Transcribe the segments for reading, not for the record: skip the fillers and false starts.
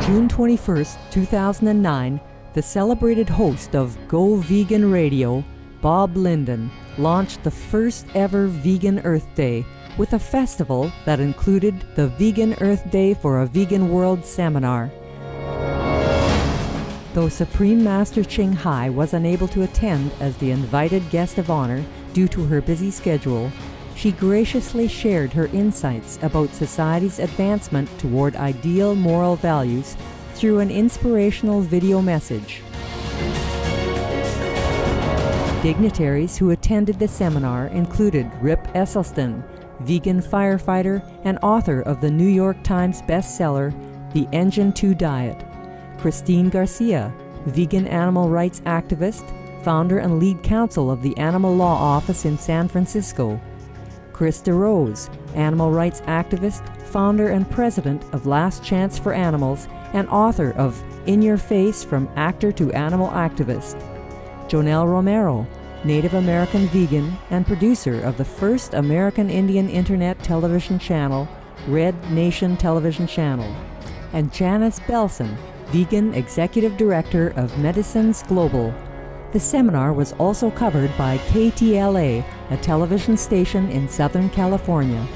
June 21st, 2009, the celebrated host of Go Vegan Radio, Bob Linden, launched the first ever Vegan Earth Day with a festival that included the Vegan Earth Day for a Vegan World seminar. Though Supreme Master Ching Hai was unable to attend as the invited guest of honor due to her busy schedule, she graciously shared her insights about society's advancement toward ideal moral values through an inspirational video message. Dignitaries who attended the seminar included Rip Esselstyn, vegan firefighter and author of the New York Times bestseller, The Engine 2 Diet; Christine Garcia, vegan animal rights activist, founder and lead counsel of the Animal Law Office in San Francisco; Krista Rose, animal rights activist, founder and president of Last Chance for Animals, and author of In Your Face from Actor to Animal Activist; Jonelle Romero, Native American vegan and producer of the first American Indian Internet television channel, Red Nation Television Channel; and Janice Belson, vegan executive director of Medicines Global. The seminar was also covered by KTLA, a television station in Southern California.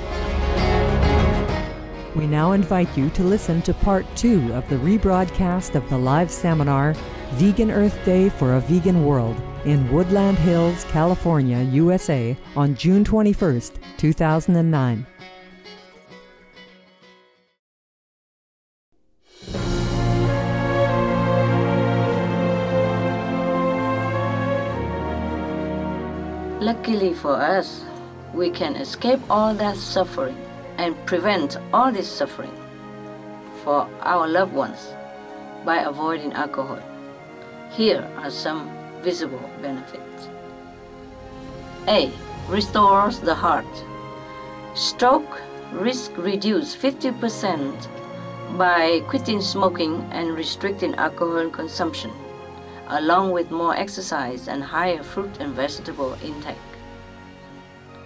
We now invite you to listen to part 2 of the rebroadcast of the live seminar, Vegan Earth Day for a Vegan World, in Woodland Hills, California, USA, on June 21st, 2009. Luckily for us, we can escape all that suffering and prevent all this suffering for our loved ones by avoiding alcohol. Here are some visible benefits. A. Restores the heart. Stroke risk reduced 50% by quitting smoking and restricting alcohol consumption, along with more exercise and higher fruit and vegetable intake.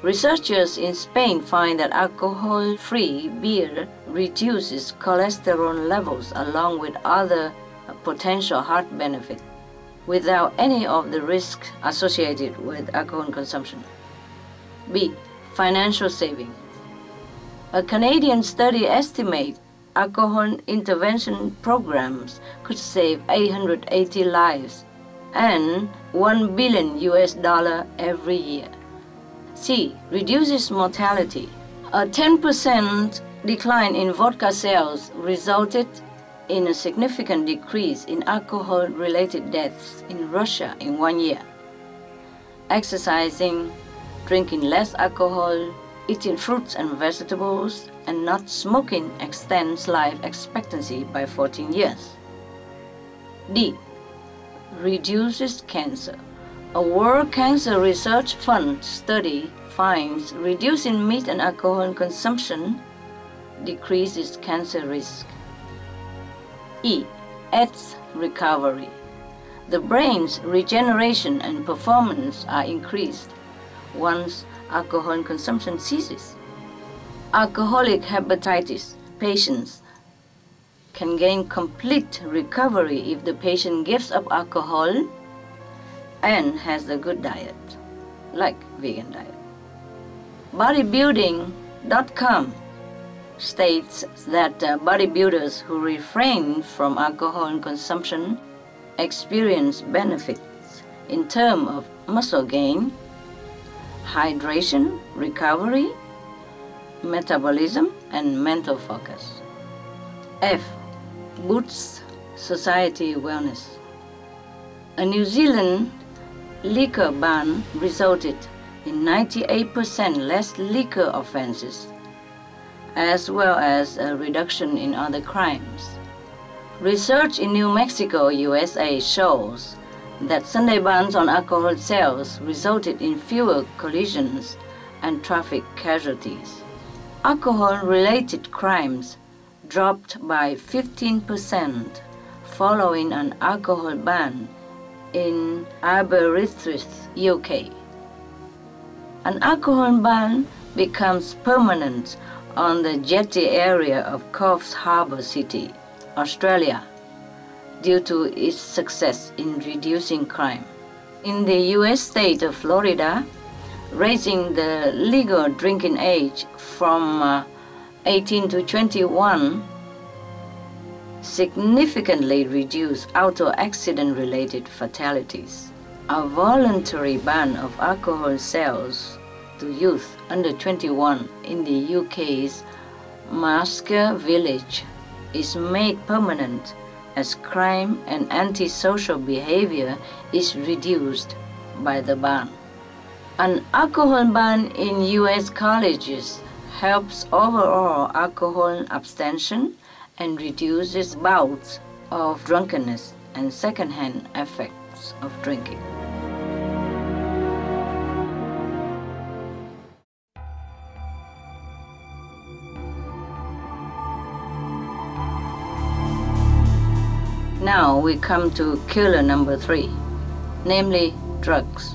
Researchers in Spain find that alcohol-free beer reduces cholesterol levels along with other potential heart benefits without any of the risks associated with alcohol consumption. B. Financial saving. A Canadian study estimates alcohol intervention programs could save 880 lives and $1 billion every year. C. Reduces mortality. A 10% decline in vodka sales resulted in a significant decrease in alcohol-related deaths in Russia in 1 year. Exercising, drinking less alcohol, eating fruits and vegetables, and not smoking extends life expectancy by 14 years. D. Reduces cancer. A World Cancer Research Fund study finds reducing meat and alcohol consumption decreases cancer risk. E. Aids recovery. The brain's regeneration and performance are increased once alcohol consumption ceases. Alcoholic hepatitis patients can gain complete recovery if the patient gives up alcohol and has a good diet, like vegan diet. Bodybuilding.com states that bodybuilders who refrain from alcohol consumption experience benefits in terms of muscle gain, hydration, recovery, metabolism, and mental focus. F. Boosts society wellness. A New Zealand liquor ban resulted in 98% less liquor offenses, as well as a reduction in other crimes. Research in New Mexico, USA shows that Sunday bans on alcohol sales resulted in fewer collisions and traffic casualties. Alcohol-related crimes dropped by 15% following an alcohol ban in Aberystwyth, UK. An alcohol ban becomes permanent on the jetty area of Coffs Harbour City, Australia, due to its success in reducing crime. In the U.S. state of Florida, raising the legal drinking age from 18 to 21 significantly reduced auto accident-related fatalities. A voluntary ban of alcohol sales to youth under 21 in the UK's Masker village is made permanent as crime and antisocial behavior is reduced by the ban. An alcohol ban in U.S. colleges helps overall alcohol abstention and reduces bouts of drunkenness and secondhand effects of drinking. Now we come to killer number 3, namely drugs.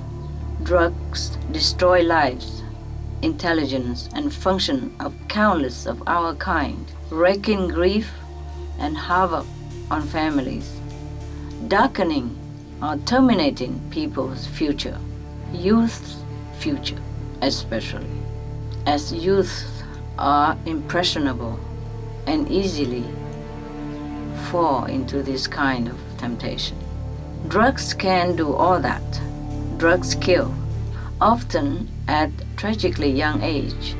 Drugs destroy lives, intelligence, and function of countless of our kind, wreaking grief and havoc on families, darkening or terminating people's future, youth's future especially, as youths are impressionable and easily fall into this kind of temptation. Drugs can do all that. Drugs kill, often at tragically young age.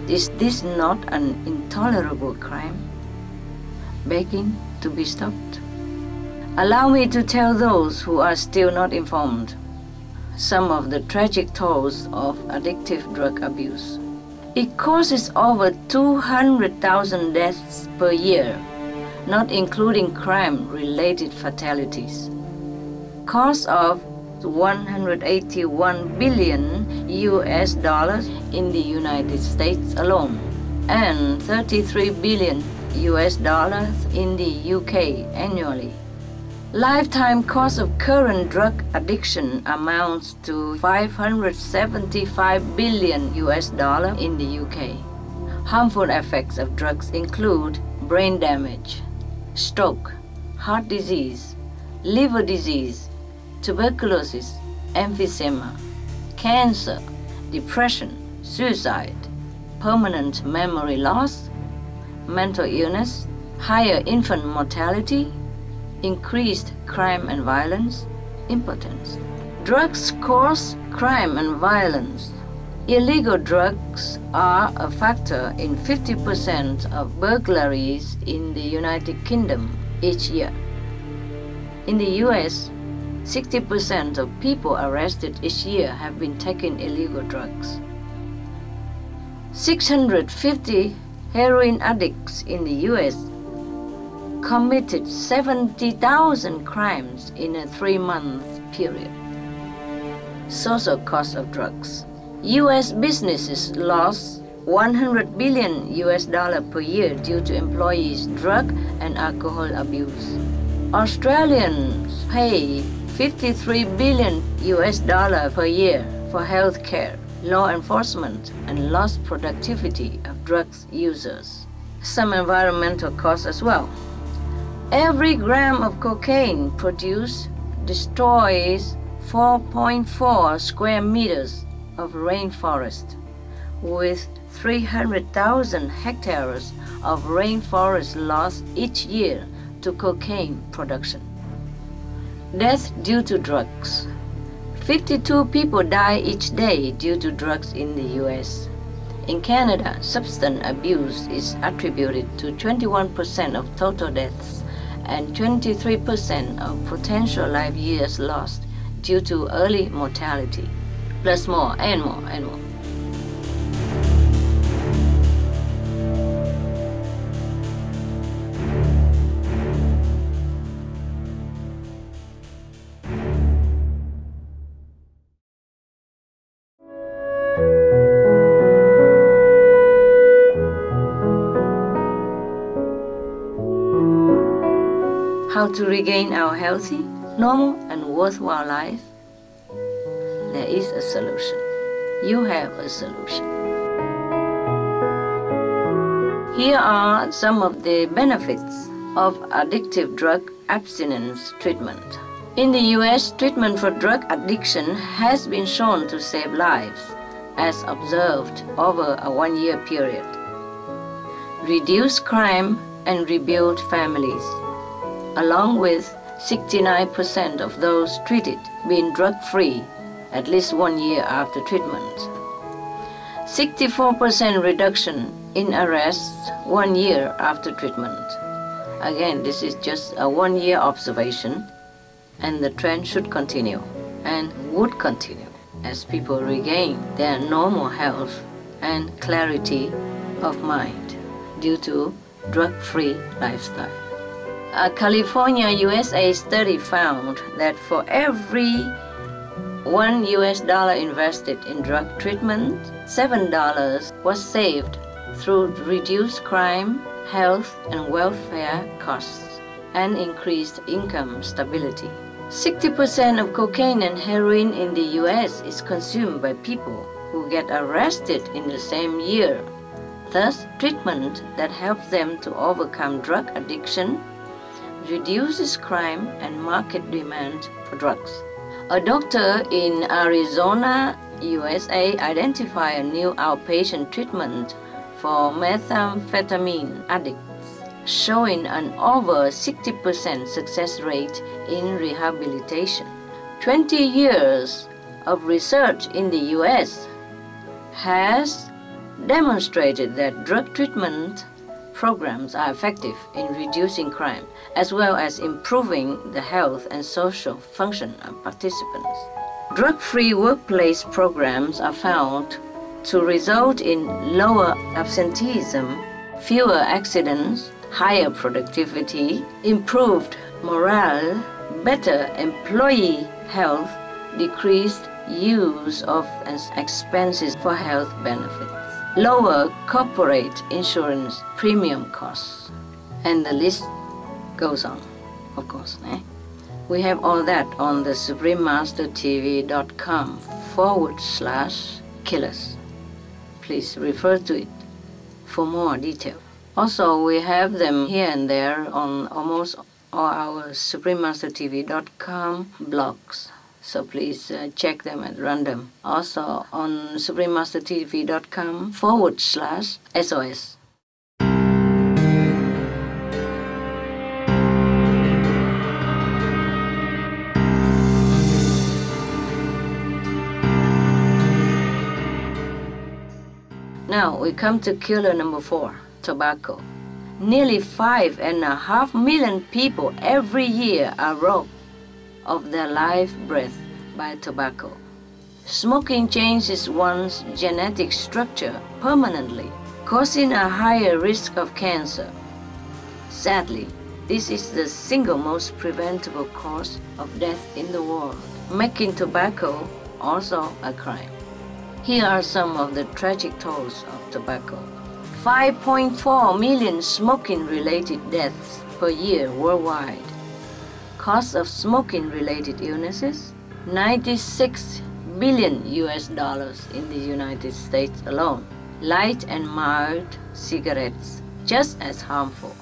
Is this not an intolerable crime, begging to be stopped? Allow me to tell those who are still not informed some of the tragic tolls of addictive drug abuse. It causes over 200,000 deaths per year, not including crime-related fatalities. Cost of $181 billion in the United States alone, and $33 billion in the UK annually. Lifetime cost of current drug addiction amounts to $575 billion in the UK. Harmful effects of drugs include brain damage, stroke, heart disease, liver disease, tuberculosis, emphysema, cancer, depression, suicide, permanent memory loss, mental illness, higher infant mortality, increased crime and violence, impotence. Drugs cause crime and violence. Illegal drugs are a factor in 50% of burglaries in the United Kingdom each year. In the US, 60% of people arrested each year have been taking illegal drugs. 650 heroin addicts in the US committed 70,000 crimes in a 3-month period. Social cost of drugs. U.S. businesses lost $100 billion per year due to employees' drug and alcohol abuse. Australians pay $53 billion per year for health care, law enforcement, and lost productivity of drugs users. Some environmental costs as well. Every gram of cocaine produced destroys 4.4 square meters of rainforest, with 300,000 hectares of rainforest lost each year to cocaine production. Death due to drugs. 52 people die each day due to drugs in the U.S. In Canada, substance abuse is attributed to 21% of total deaths and 23% of potential life years lost due to early mortality, plus more and more and more. How to regain our healthy, normal, and worthwhile life? There is a solution. You have a solution. Here are some of the benefits of addictive drug abstinence treatment. In the US, treatment for drug addiction has been shown to save lives, as observed over a 1-year period, reduce crime and rebuild families, along with 69% of those treated being drug-free at least 1 year after treatment. 64% reduction in arrests 1 year after treatment. Again, this is just a 1-year observation, and the trend should continue and would continue as people regain their normal health and clarity of mind due to drug-free lifestyle. A California, USA study found that for every $1 invested in drug treatment, $7 was saved through reduced crime, health, and welfare costs and increased income stability. 60% of cocaine and heroin in the US is consumed by people who get arrested in the same year. Thus, treatment that helps them to overcome drug addiction reduces crime and market demand for drugs. A doctor in Arizona, USA identified a new outpatient treatment for methamphetamine addicts, showing an over 60% success rate in rehabilitation. 20 years of research in the US has demonstrated that drug treatment programs are effective in reducing crime, as well as improving the health and social function of participants. Drug-free workplace programs are found to result in lower absenteeism, fewer accidents, higher productivity, improved morale, better employee health, decreased use of expenses for health benefits, lower corporate insurance premium costs, and the list goes on, of course. We have all that on the suprememastertv.com/killers. Please refer to it for more detail. Also, we have them here and there on almost all our suprememastertv.com blogs. So please check them at random. Also on suprememastertv.com/SOS. Now we come to killer number 4, tobacco. Nearly 5.5 million people every year are robbed of their life breath by tobacco. Smoking changes one's genetic structure permanently, causing a higher risk of cancer. Sadly, this is the single most preventable cause of death in the world, making tobacco also a crime. Here are some of the tragic tolls of tobacco. 5.4 million smoking-related deaths per year worldwide. Cost of smoking-related illnesses, $96 billion in the United States alone. Light and mild cigarettes, just as harmful.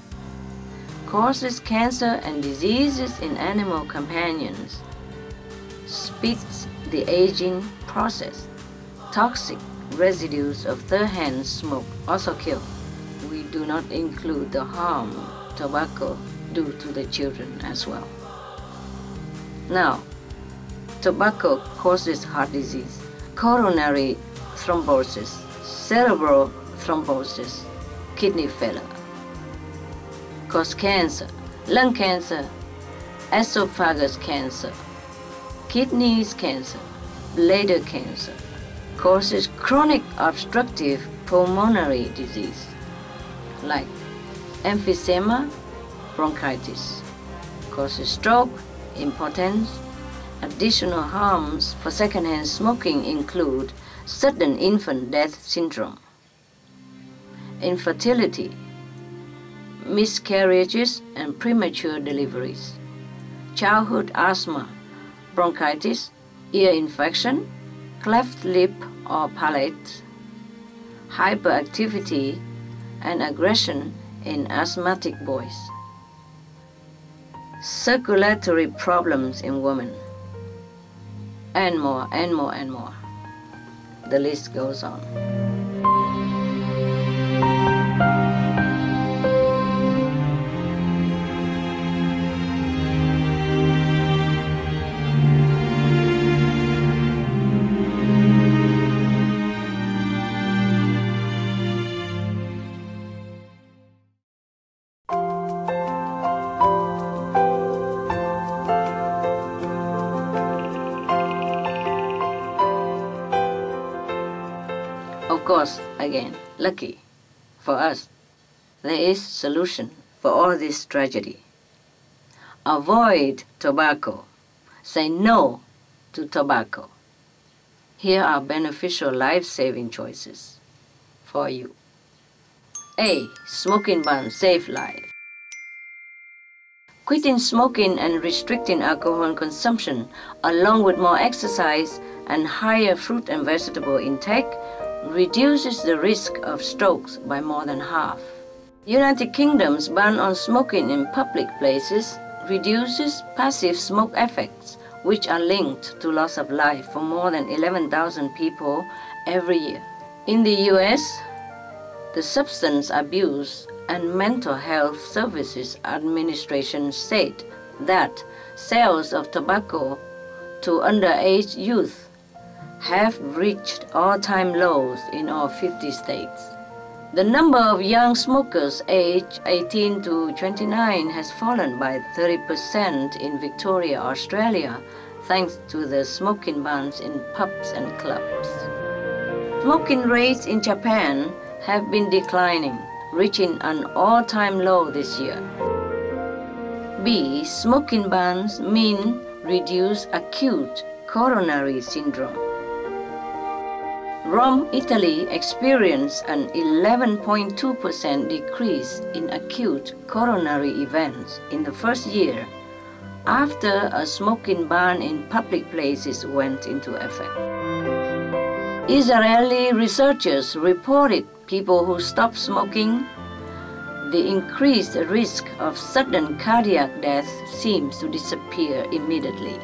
Causes cancer and diseases in animal companions. Speeds the aging process. Toxic residues of third-hand smoke also kill. We do not include the harm tobacco do to the children as well. Now, tobacco causes heart disease, coronary thrombosis, cerebral thrombosis, kidney failure. Cause cancer, lung cancer, esophagus cancer, kidneys cancer, bladder cancer. Causes chronic obstructive pulmonary disease like emphysema, bronchitis. Causes stroke, impotence. Additional harms for secondhand smoking include sudden infant death syndrome, infertility, miscarriages and premature deliveries, childhood asthma, bronchitis, ear infection, cleft lip or palate, hyperactivity and aggression in asthmatic boys. circulatory problems in women, and more and more and more. The list goes on. Of course, again, lucky for us, there is solution for all this tragedy. Avoid tobacco. Say no to tobacco. Here are beneficial life-saving choices for you. A. Smoking ban save life. Quitting smoking and restricting alcohol consumption, along with more exercise and higher fruit and vegetable intake, reduces the risk of strokes by more than half. United Kingdom's ban on smoking in public places reduces passive smoke effects, which are linked to loss of life for more than 11,000 people every year. In the US, the Substance Abuse and Mental Health Services Administration said that sales of tobacco to underage youth have reached all-time lows in all 50 states. The number of young smokers aged 18 to 29 has fallen by 30% in Victoria, Australia, thanks to the smoking bans in pubs and clubs. Smoking rates in Japan have been declining, reaching an all-time low this year. B. Smoking bans mean reduce acute coronary syndrome. Rome, Italy experienced an 11.2% decrease in acute coronary events in the first year after a smoking ban in public places went into effect. Israeli researchers reported people who stopped smoking, the increased risk of sudden cardiac death seems to disappear immediately.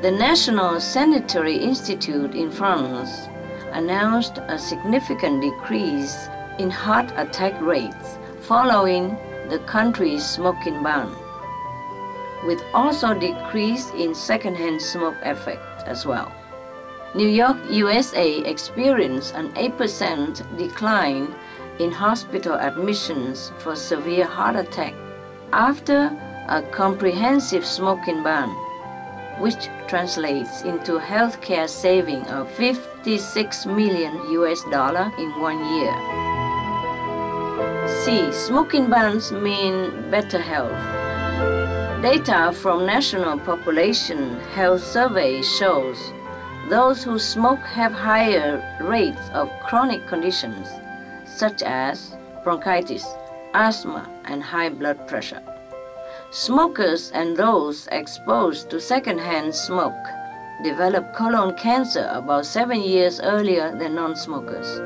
The National Sanitary Institute in France announced a significant decrease in heart attack rates following the country's smoking ban, with also decrease in secondhand smoke effect as well. New York, USA experienced an 8% decline in hospital admissions for severe heart attack after a comprehensive smoking ban, which translates into healthcare saving of $56 million in 1 year. C. Smoking bans mean better health. Data from National Population Health Survey shows those who smoke have higher rates of chronic conditions such as bronchitis, asthma, and high blood pressure. Smokers and those exposed to secondhand smoke develop colon cancer about 7 years earlier than non-smokers.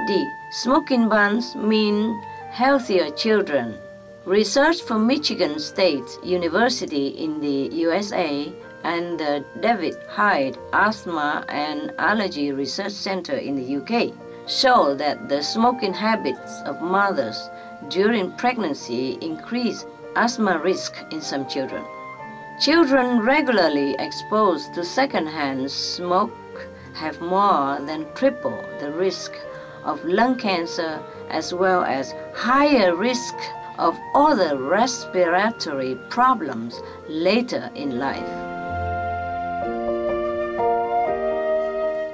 D. Smoking bans mean healthier children. Research from Michigan State University in the USA and the David Hyde Asthma and Allergy Research Center in the UK show that the smoking habits of mothers during pregnancy increase asthma risk in some children. Children regularly exposed to secondhand smoke have more than triple the risk of lung cancer as well as higher risk of other respiratory problems later in life.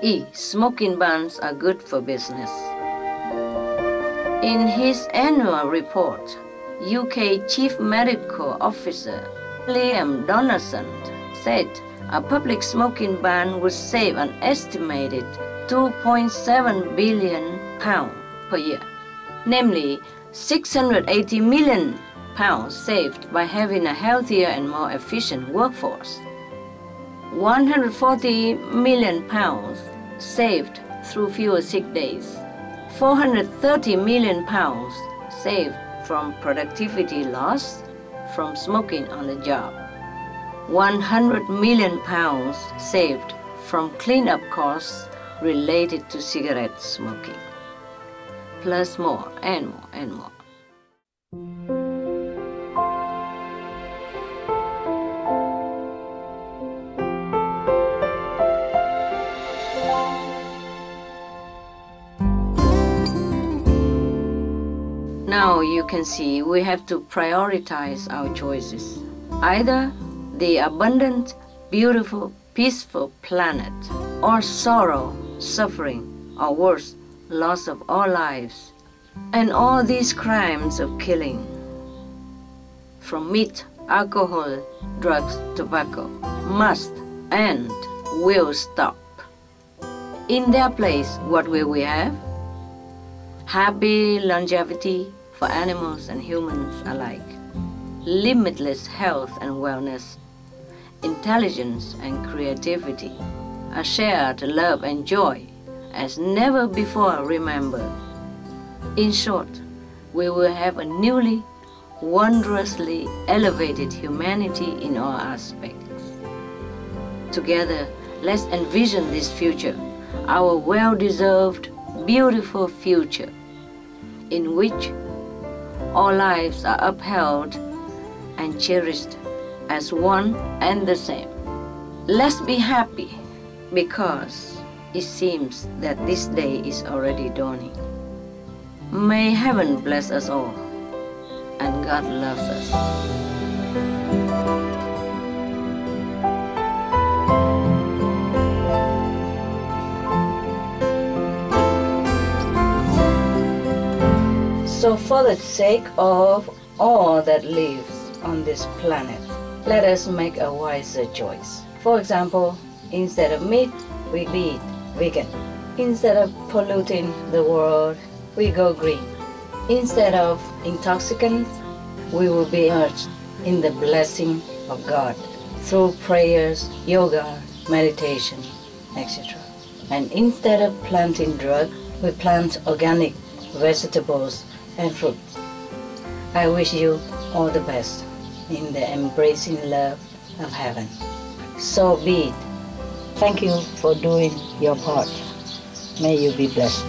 E. Smoking bans are good for business. In his annual report, UK Chief Medical Officer Liam Donaldson said a public smoking ban would save an estimated £2.7 billion per year, namely £680 million saved by having a healthier and more efficient workforce, £140 million saved through fewer sick days, £430 million saved from productivity loss from smoking on the job. 100 million pounds saved from cleanup costs related to cigarette smoking. Plus more and more and more. Now you can see we have to prioritize our choices. Either the abundant, beautiful, peaceful planet, or sorrow, suffering, or worse, loss of all lives, and all these crimes of killing, from meat, alcohol, drugs, tobacco, must and will stop. In their place, what will we have? Happy longevity for animals and humans alike, limitless health and wellness, intelligence and creativity, a shared love and joy as never before remembered. In short, we will have a newly, wondrously elevated humanity in all aspects. Together, let's envision this future, our well-deserved, beautiful future, in which all lives are upheld and cherished as one and the same. Let's be happy, because it seems that this day is already dawning. May heaven bless us all, and God loves us. So for the sake of all that lives on this planet, let us make a wiser choice. For example, instead of meat, we be vegan. Instead of polluting the world, we go green. Instead of intoxicants, we will be urged in the blessing of God through prayers, yoga, meditation, etc. And instead of planting drugs, we plant organic vegetables and fruits. I wish you all the best in the embracing love of heaven. So be it. Thank you for doing your part. May you be blessed.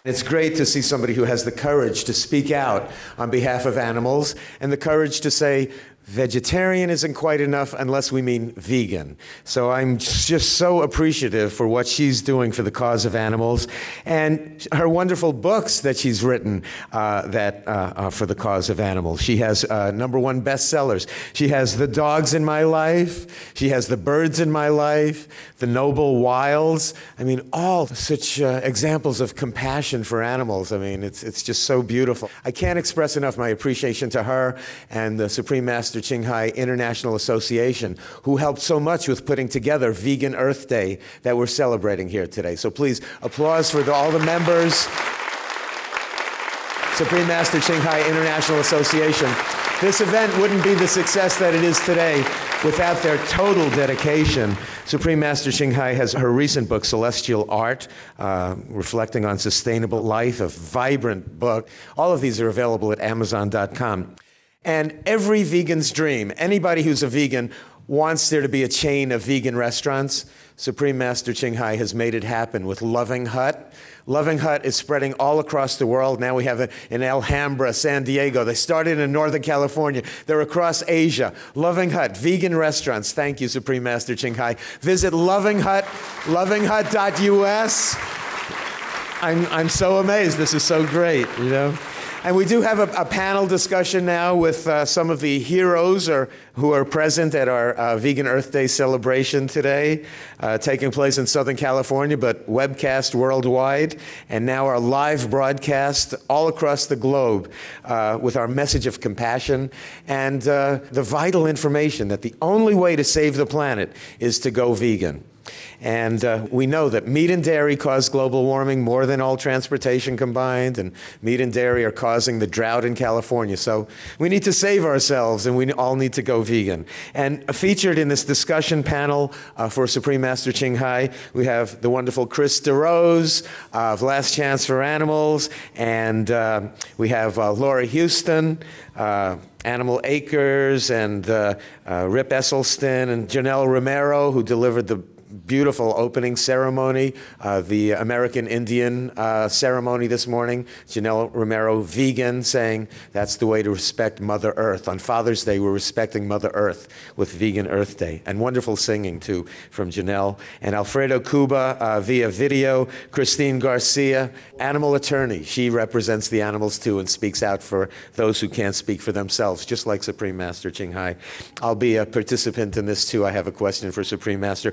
It's great to see somebody who has the courage to speak out on behalf of animals and the courage to say, vegetarian isn't quite enough unless we mean vegan. So I'm just so appreciative for what she's doing for the cause of animals and her wonderful books that she's written for the cause of animals. She has #1 bestsellers. She has The Dogs in My Life. She has The Birds in My Life, The Noble Wilds. I mean, all such examples of compassion for animals. I mean, it's just so beautiful. I can't express enough my appreciation to her and the Supreme Master Ching Hai International Association, who helped so much with putting together Vegan Earth Day that we're celebrating here today. So please, applause for all the members. Supreme Master Ching Hai International Association. This event wouldn't be the success that it is today without their total dedication. Supreme Master Ching Hai has her recent book, Celestial Art, reflecting on sustainable life, a vibrant book. All of these are available at Amazon.com. And every vegan's dream, anybody who's a vegan wants there to be a chain of vegan restaurants. Supreme Master Ching Hai has made it happen with Loving Hut. Loving Hut is spreading all across the world. Now we have it in Alhambra, San Diego. They started in Northern California. They're across Asia. Loving Hut, vegan restaurants. Thank you, Supreme Master Ching Hai. Visit Loving Hut, lovinghut.us. I'm so amazed. This is so great, you know. And we do have a panel discussion now with some of the heroes who are present at our Vegan Earth Day celebration today, taking place in Southern California, but webcast worldwide, and now our live broadcast all across the globe with our message of compassion and the vital information that the only way to save the planet is to go vegan. And we know that meat and dairy cause global warming more than all transportation combined, and meat and dairy are causing the drought in California. So we need to save ourselves, and we all need to go vegan. And featured in this discussion panel for Supreme Master Ching Hai, we have the wonderful Chris DeRose of Last Chance for Animals, and we have Laura Houston, Animal Acres, and Rip Esselstyn, and Janelle Romero, who delivered the beautiful opening ceremony, the American Indian ceremony this morning. Janelle Romero, vegan, saying that's the way to respect Mother Earth. On Father's Day, we're respecting Mother Earth with Vegan Earth Day. And wonderful singing, too, from Janelle. And Alfredo Cuba via video. Christine Garcia, animal attorney. She represents the animals, too, and speaks out for those who can't speak for themselves, just like Supreme Master Ching Hai. I'll be a participant in this, too. I have a question for Supreme Master.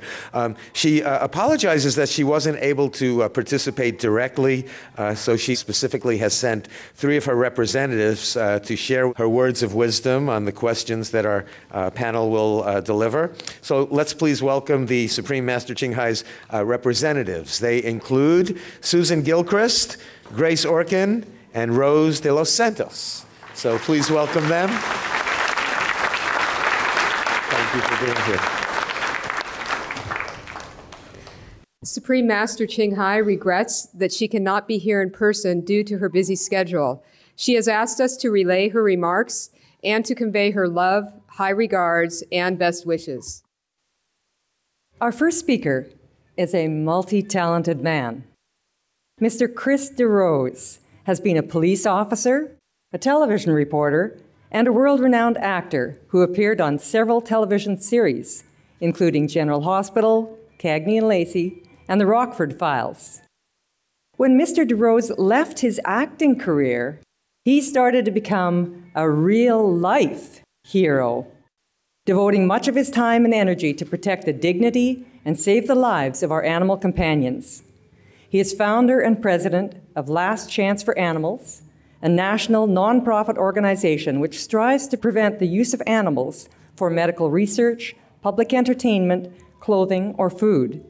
She apologizes that she wasn't able to participate directly, so she specifically has sent 3 of her representatives to share her words of wisdom on the questions that our panel will deliver. So let's please welcome the Supreme Master Ching Hai's representatives. They include Susan Gilchrist, Grace Orkin, and Rose de los Santos. So please welcome them. Thank you for being here. Supreme Master Ching Hai regrets that she cannot be here in person due to her busy schedule. She has asked us to relay her remarks and to convey her love, high regards, and best wishes. Our first speaker is a multi-talented man. Mr. Chris DeRose has been a police officer, a television reporter, and a world-renowned actor who appeared on several television series, including General Hospital, Cagney and Lacey, and the Rockford Files. When Mr. DeRose left his acting career, he started to become a real-life hero, devoting much of his time and energy to protect the dignity and save the lives of our animal companions. He is founder and president of Last Chance for Animals, a national nonprofit organization which strives to prevent the use of animals for medical research, public entertainment, clothing, or food.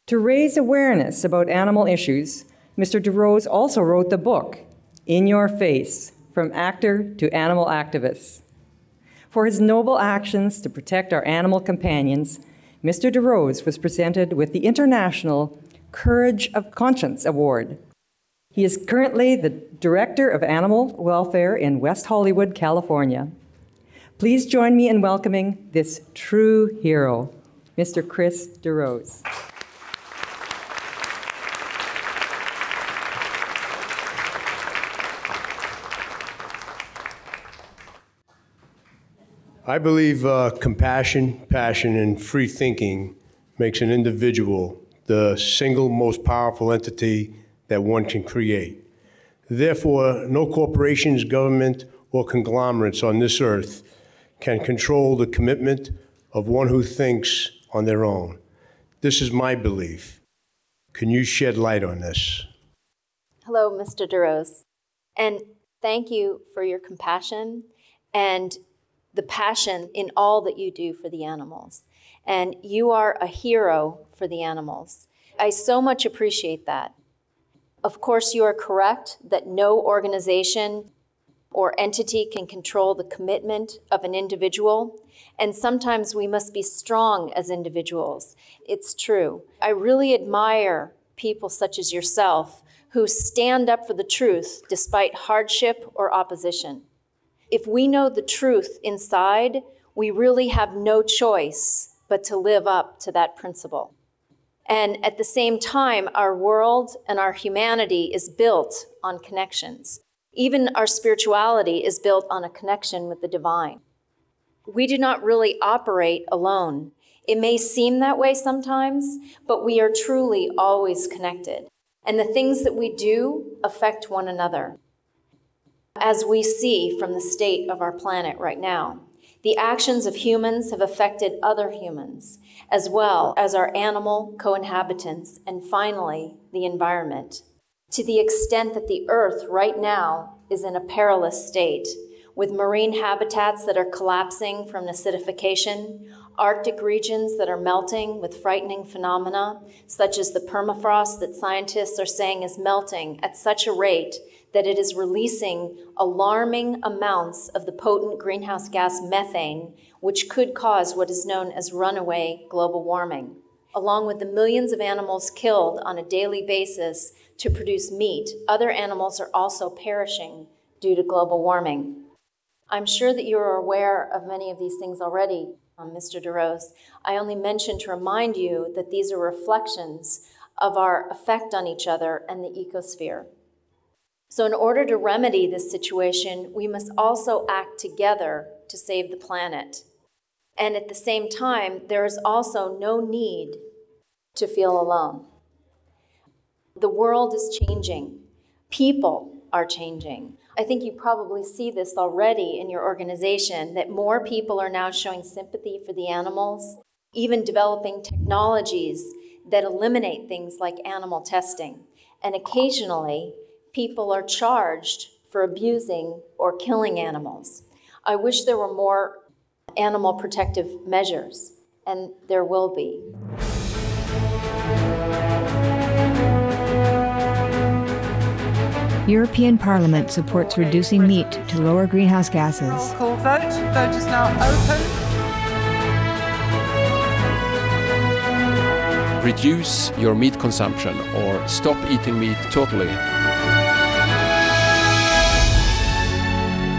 To raise awareness about animal issues, Mr. DeRose also wrote the book, In Your Face, From Actor to Animal Activist. For his noble actions to protect our animal companions, Mr. DeRose was presented with the International Courage of Conscience Award. He is currently the Director of Animal Welfare in West Hollywood, California. Please join me in welcoming this true hero, Mr. Chris DeRose. I believe compassion, passion, and free thinking makes an individual the single most powerful entity that one can create. Therefore, no corporations, government, or conglomerates on this earth can control the commitment of one who thinks on their own. This is my belief. Can you shed light on this? Hello, Mr. DeRose, and thank you for your compassion and the passion in all that you do for the animals. And you are a hero for the animals. I so much appreciate that. Of course, you are correct that no organization or entity can control the commitment of an individual, and sometimes we must be strong as individuals. It's true. I really admire people such as yourself who stand up for the truth despite hardship or opposition. If we know the truth inside, we really have no choice but to live up to that principle. And at the same time, our world and our humanity is built on connections. Even our spirituality is built on a connection with the divine. We do not really operate alone. It may seem that way sometimes, but we are truly always connected. And the things that we do affect one another. as we see from the state of our planet right now. The actions of humans have affected other humans, as well as our animal co-inhabitants, and finally, the environment, to the extent that the Earth right now is in a perilous state, with marine habitats that are collapsing from acidification, Arctic regions that are melting with frightening phenomena, such as the permafrost that scientists are saying is melting at such a rate that it is releasing alarming amounts of the potent greenhouse gas methane, which could cause what is known as runaway global warming. Along with the millions of animals killed on a daily basis to produce meat, other animals are also perishing due to global warming. I'm sure that you are aware of many of these things already, Mr. DeRose. I only mention to remind you that these are reflections of our effect on each other and the ecosphere. So in order to remedy this situation, we must also act together to save the planet. And at the same time, there is also no need to feel alone. The world is changing. People are changing. I think you probably see this already in your organization, that more people are now showing sympathy for the animals, even developing technologies that eliminate things like animal testing. And occasionally, people are charged for abusing or killing animals. I wish there were more animal protective measures, and there will be. European Parliament supports reducing meat to lower greenhouse gases. Roll call vote. Vote is now open. Reduce your meat consumption or stop eating meat totally.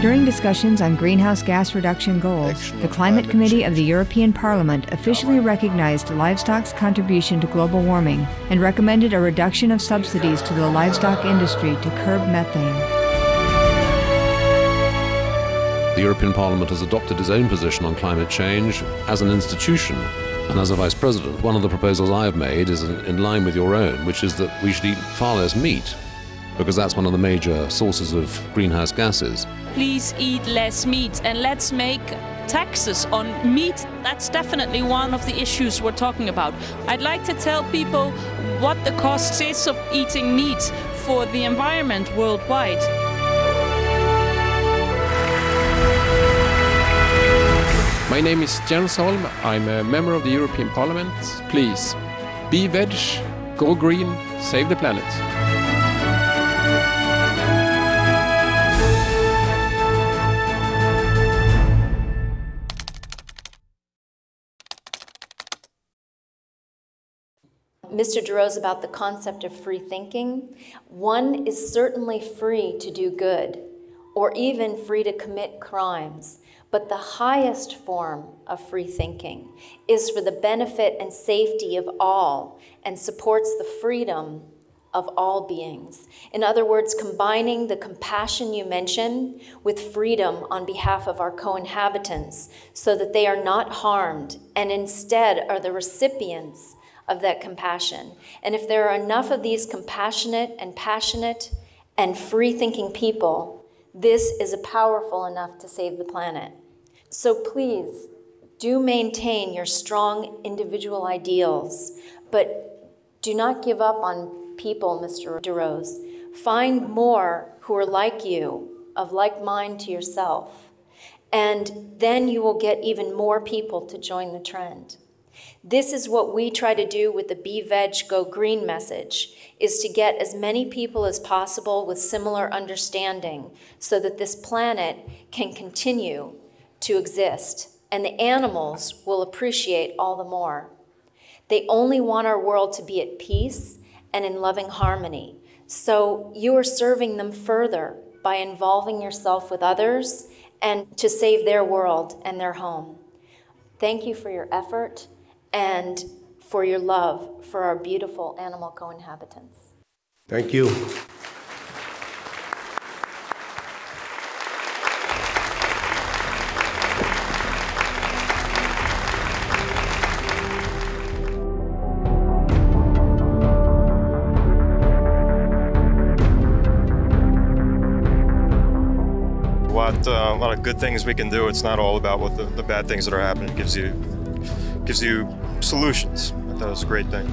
During discussions on greenhouse gas reduction goals, the Climate Committee of the European Parliament officially recognized livestock's contribution to global warming and recommended a reduction of subsidies to the livestock industry to curb methane. The European Parliament has adopted its own position on climate change as an institution. And as a Vice President, one of the proposals I have made is in line with your own, which is that we should eat far less meat, because that's one of the major sources of greenhouse gases. Please eat less meat, and let's make taxes on meat. That's definitely one of the issues we're talking about. I'd like to tell people what the cost is of eating meat for the environment worldwide. My name is Jens Holm. I'm a member of the European Parliament. Please, be veg, go green, save the planet. Mr. DeRose, about the concept of free thinking. One is certainly free to do good, or even free to commit crimes. But the highest form of free thinking is for the benefit and safety of all and supports the freedom of all beings. In other words, combining the compassion you mention with freedom on behalf of our co-inhabitants so that they are not harmed and instead are the recipients of that compassion. And if there are enough of these compassionate and passionate and free-thinking people, this is powerful enough to save the planet. So please, do maintain your strong individual ideals, but do not give up on people, Mr. DeRose. Find more who are like you, of like mind to yourself, and then you will get even more people to join the trend. This is what we try to do with the Be Veg, Go Green message, is to get as many people as possible with similar understanding so that this planet can continue to exist, and the animals will appreciate all the more. They only want our world to be at peace and in loving harmony. So you are serving them further by involving yourself with others and to save their world and their home. Thank you for your effort and for your love for our beautiful animal co-inhabitants. Thank you. lot of good things we can do. It's not all about what the bad things that are happening. It gives you solutions. I thought it was a great thing.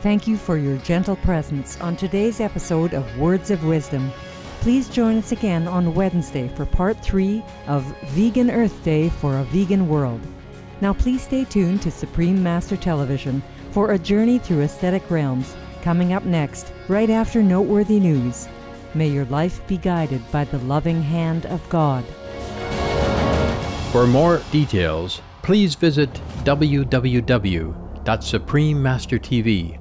Thank you for your gentle presence on today's episode of Words of Wisdom. Please join us again on Wednesday for part 3 of Vegan Earth Day for a Vegan World. Now please stay tuned to Supreme Master Television for a journey through aesthetic realms, coming up next, right after noteworthy news. May your life be guided by the loving hand of God. For more details, please visit www.suprememastertv.com/WOW